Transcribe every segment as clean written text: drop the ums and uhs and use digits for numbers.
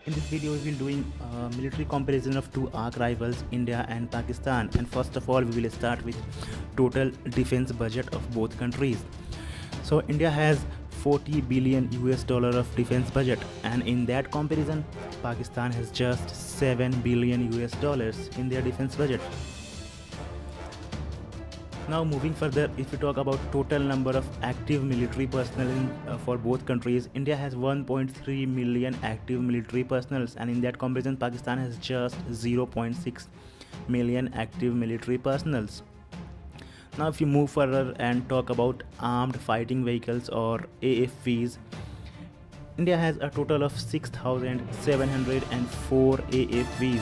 In this video we will doing a military comparison of two arch rivals, India and Pakistan. And first of all we will start with total defense budget of both countries. So India has 40 billion US dollar of defense budget, and in that comparison Pakistan has just 7 billion US dollars in their defense budget. Now moving further, if we talk about total number of active military personnel for both countries, India has 1.3 million active military personnel, and in that comparison Pakistan has just 0.6 million active military personnel. Now if you move further and talk about armed fighting vehicles or AFVs, India has a total of 6,704 AFVs,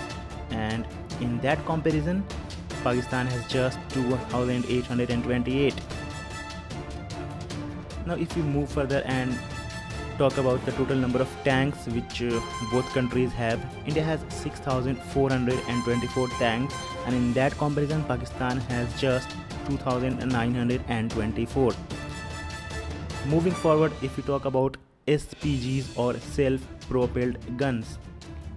and in that comparison Pakistan has just 2,828. Now if we move further and talk about the total number of tanks which both countries have, India has 6,424 tanks, and in that comparison Pakistan has just 2,924. Moving forward, if we talk about SPGs or self-propelled guns,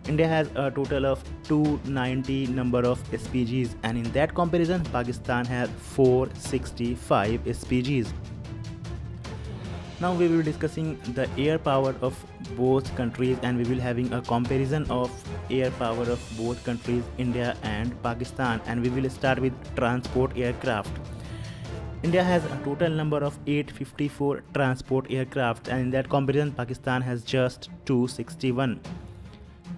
India has a total of 290 number of SPGs, and in that comparison Pakistan has 465 SPGs. Now we will be discussing the air power of both countries, and we will having a comparison of air power of both countries, India and Pakistan, and we will start with transport aircraft. India has a total number of 854 transport aircraft, and in that comparison Pakistan has just 261.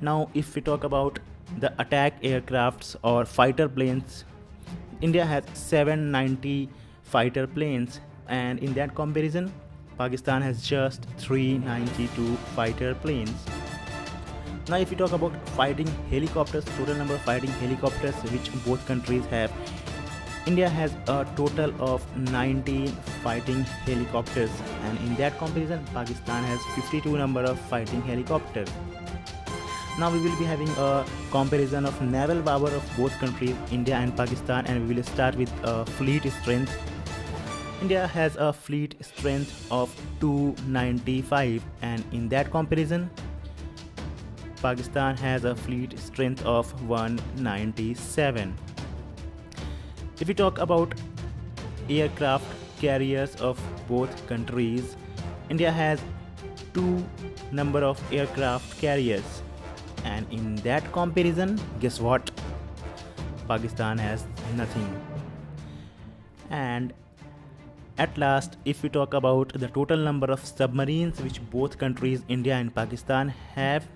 Now if we talk about the attack aircrafts or fighter planes, India has 790 fighter planes, and in that comparison Pakistan has just 392 fighter planes. Now if we talk about fighting helicopters, total number of fighting helicopters which both countries have, India has a total of 19 fighting helicopters, and in that comparison Pakistan has 52 number of fighting helicopters. Now we will be having a comparison of naval power of both countries, India and Pakistan, and we will start with fleet strength. India has a fleet strength of 295, and in that comparison Pakistan has a fleet strength of 197. If we talk about aircraft carriers of both countries, India has 2 number of aircraft carriers, and in that comparison, guess what? Pakistan has nothing. And at last, if we talk about the total number of submarines which both countries, India and Pakistan have,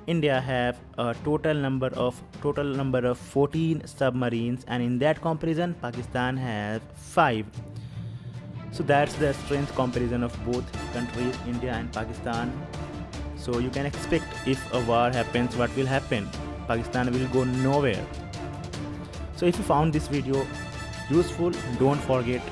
India have a total number of 14 submarines, and in that comparison Pakistan has 5. So that's the strength comparison of both countries, India and Pakistan. So you can expect if a war happens, what will happen? Pakistan will go nowhere. So if you found this video useful, don't forget